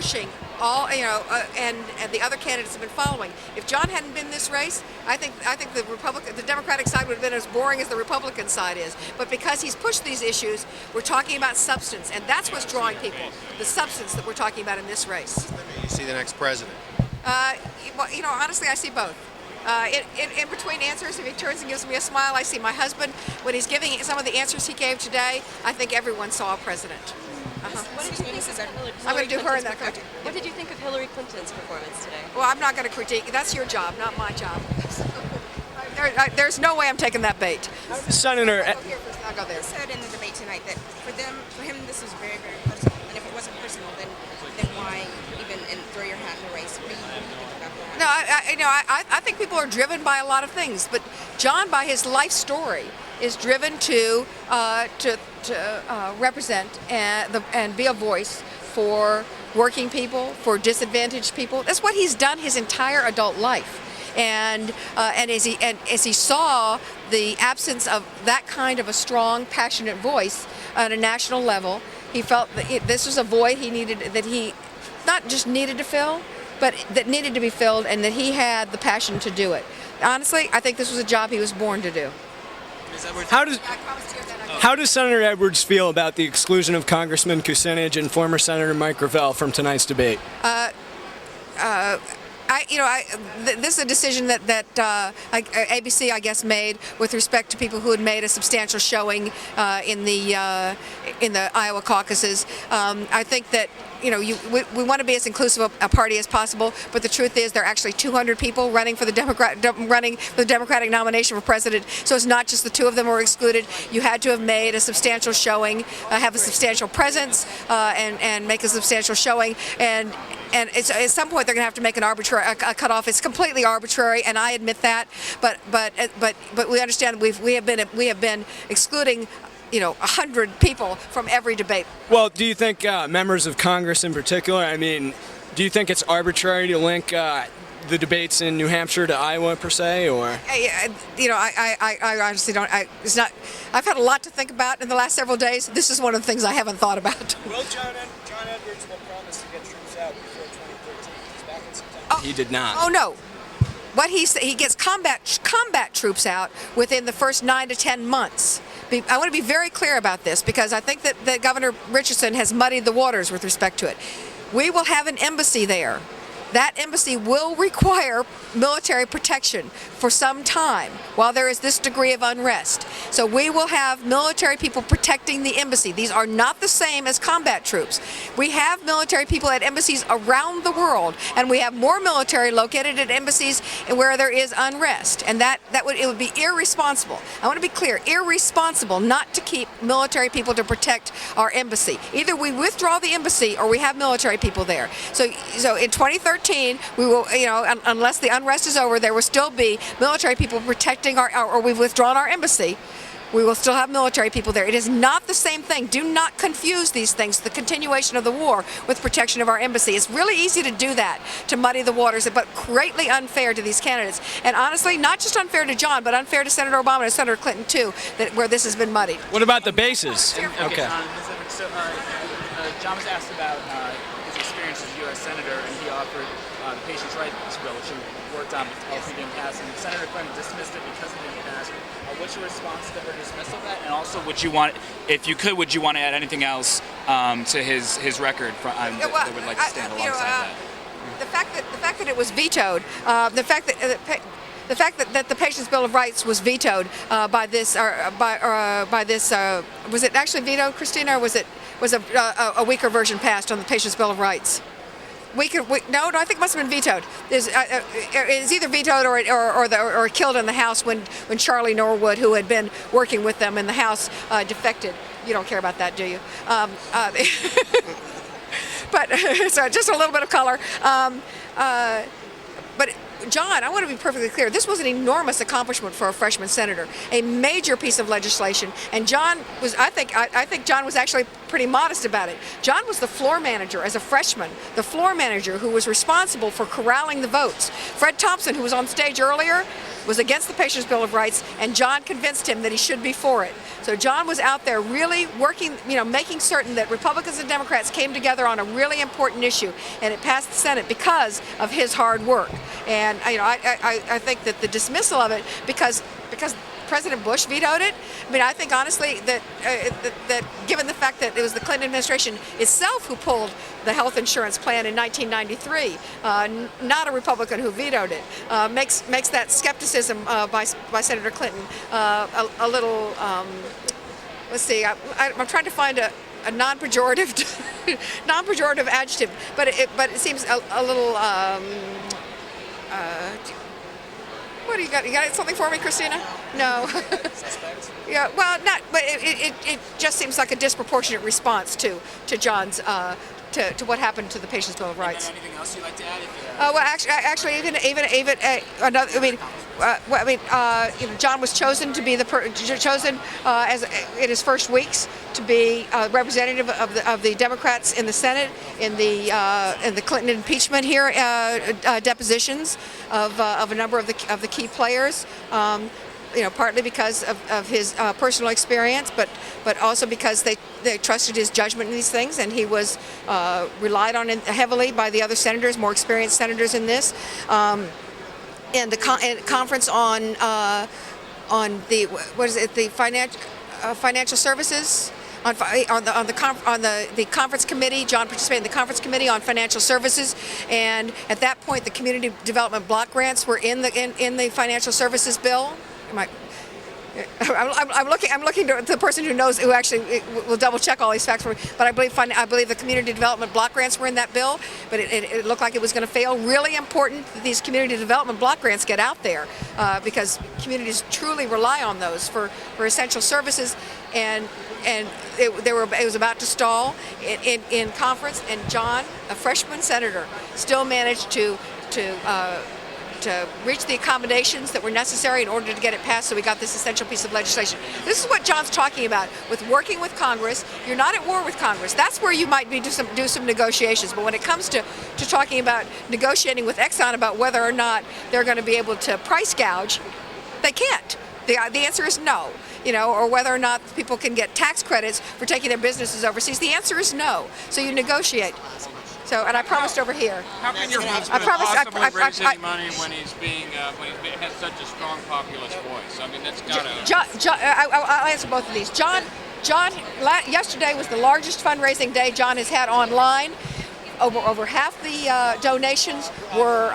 pushing all, and the other candidates have been following. If John hadn't been in this race, I think the Democratic side would have been as boring as the Republican side is. But because he's pushed these issues, we're talking about substance, and that's what's drawing people. The substance that we're talking about in this race. You see the next president? Well, honestly, I see both. In between answers, if he turns and gives me a smile, I see my husband. When he's giving some of the answers he gave today, I think everyone saw a president. What did you think of Hillary I'm going to do her in that. What did you think of Hillary Clinton's performance today? Well, I'm not going to critique. That's your job, not my job. There's no way I'm taking that bait. Senator, I'll go there. Said in the debate tonight that for him, this is very, very personal. And if it wasn't personal, then why even throw your hat in the race? What do you think about that? No, I think people are driven by a lot of things, but John, by his life story, is driven to represent and be a voice for working people, for disadvantaged people. That's what he's done his entire adult life. And as he saw the absence of that kind of a strong, passionate voice at a national level, he felt that this was a void that he not just needed to fill, but that needed to be filled, and that he had the passion to do it. Honestly, I think this was a job he was born to do. How does Senator Edwards feel about the exclusion of Congressman Kucinich and former Senator Mike Gravel from tonight's debate? This is a decision that ABC, I guess, made with respect to people who had made a substantial showing in the Iowa caucuses. I think that we want to be as inclusive of a party as possible, but the truth is there are actually 200 people running for the Democratic nomination for president. So it's not just the two of them who are excluded. You had to have made a substantial showing, have a substantial presence, and make a substantial showing. And at some point they're going to have to make an arbitrary a cutoff. It's completely arbitrary, and I admit that. But we understand we have been excluding 100 people from every debate. Well, do you think members of Congress in particular, do you think it's arbitrary to link the debates in New Hampshire to Iowa per se, or? I honestly don't. It's not. I've had a lot to think about in the last several days. This is one of the things I haven't thought about. Will John Edwards will promise to get troops out before 2013? He's back in September. He did not. Oh no. What he gets combat troops out within the first 9 to 10 months. I want to be very clear about this, because I think that Governor Richardson has muddied the waters with respect to it. We will have an embassy there. That embassy will require military protection for some time while there is this degree of unrest. So we will have military people protecting the embassy. These are not the same as combat troops. We have military people at embassies around the world, and we have more military located at embassies where there is unrest. And it would be irresponsible. I want to be clear, irresponsible not to keep military people to protect our embassy. Either we withdraw the embassy or we have military people there. So in 2013, we will, unless the unrest is over, there will still be military people protecting or we've withdrawn our embassy. We will still have military people there. It is not the same thing. Do not confuse these things, the continuation of the war with protection of our embassy. It's really easy to do that, to muddy the waters, but greatly unfair to these candidates. And honestly, not just unfair to John, but unfair to Senator Obama and Senator Clinton, too, where this has been muddied. What about the bases? Okay. John was asked about his experience as U.S. Senator, and he offered the Patients' Rights Bill, which he worked on, but ultimately didn't pass, and Senator Clinton dismissed it because it didn't pass. What's your response to her dismissal of that? And also, would you want to add anything else to his record that would like to stand alongside that? The fact that it was vetoed, the fact that the Patients' Bill of Rights was vetoed by this, was it actually vetoed, Christina, or was a weaker version passed on the Patients' Bill of Rights? No, I think it must have been vetoed. It's either vetoed or killed in the House when Charlie Norwood, who had been working with them in the House, defected. You don't care about that, do you? But so just a little bit of color. But John, I want to be perfectly clear. This was an enormous accomplishment for a freshman senator, a major piece of legislation. And John was, I think John was actually pretty modest about it. John was the floor manager as a freshman, the floor manager who was responsible for corralling the votes. Fred Thompson, who was on stage earlier, was against the Patients' Bill of Rights, and John convinced him that he should be for it. So John was out there really working, making certain that Republicans and Democrats came together on a really important issue, and it passed the Senate because of his hard work. And I think that the dismissal of it because President Bush vetoed it. I mean, I think honestly that given the fact that it was the Clinton administration itself who pulled the health insurance plan in 1993, not a Republican who vetoed it, makes that skepticism by Senator Clinton a little. Let's see. I'm trying to find a non-pejorative non-pejorative adjective, but it seems a little. What do you got? You got something for me, Christina? No. Suspect? Yeah. Well, not. But it just seems like a disproportionate response to John's to what happened to the Patients' Bill of Rights. And anything else you'd like to add? Well, actually, even another. John was chosen to be chosen as in his first weeks to be representative of the Democrats in the Senate in the Clinton impeachment depositions of a number of the key players. Partly because of his personal experience, but also because they trusted his judgment in these things, and he was relied on heavily by the other senators, more experienced senators in this. And the conference on the financial services. On the conference committee, John participated in the conference committee on financial services, and at that point, the community development block grants were in the financial services bill. I'm looking to the person who actually will double check all these facts for me. But I believe the community development block grants were in that bill. But it looked like it was going to fail. Really important that these community development block grants get out there because communities truly rely on those for essential services. And it was about to stall in conference. And John, a freshman senator, still managed to reach the accommodations that were necessary in order to get it passed, so we got this essential piece of legislation. This is what John's talking about with working with Congress. You're not at war with Congress. That's where you might do some negotiations. But when it comes to talking about negotiating with Exxon about whether or not they're going to be able to price gouge, they can't. The answer is no. Or whether or not people can get tax credits for taking their businesses overseas. The answer is no. So you negotiate. So, and I promised over here. How can your husband possibly raise any money when he's has such a strong populist voice? I mean, that's gotta. I'll answer both of these. John, yesterday was the largest fundraising day John has had online. Over half the donations were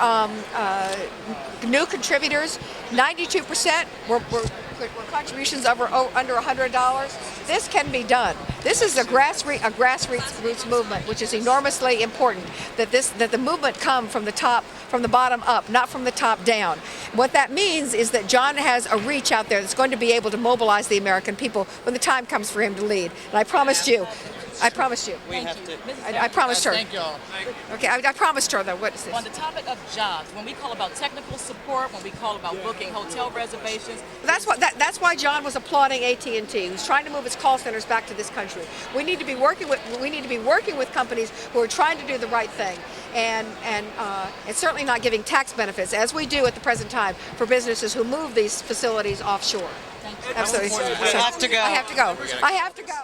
new contributors. 92% were contributions under $100. This can be done. This is a grassroots movement, which is enormously important. That the movement come from the bottom up, not from the top down. What that means is that John has a reach out there that's going to be able to mobilize the American people when the time comes for him to lead. And I promised you. I promised you. I promised her. Thank you all. Okay, I promised her though. What is this? On the topic of jobs, when we call about technical support, when we call about booking hotel reservations, That's why John was applauding AT&T. He was trying to move its call centers back to this country. We need to be working with companies who are trying to do the right thing, and certainly not giving tax benefits as we do at the present time for businesses who move these facilities offshore. thank you. Absolutely. I have to go. I have to go.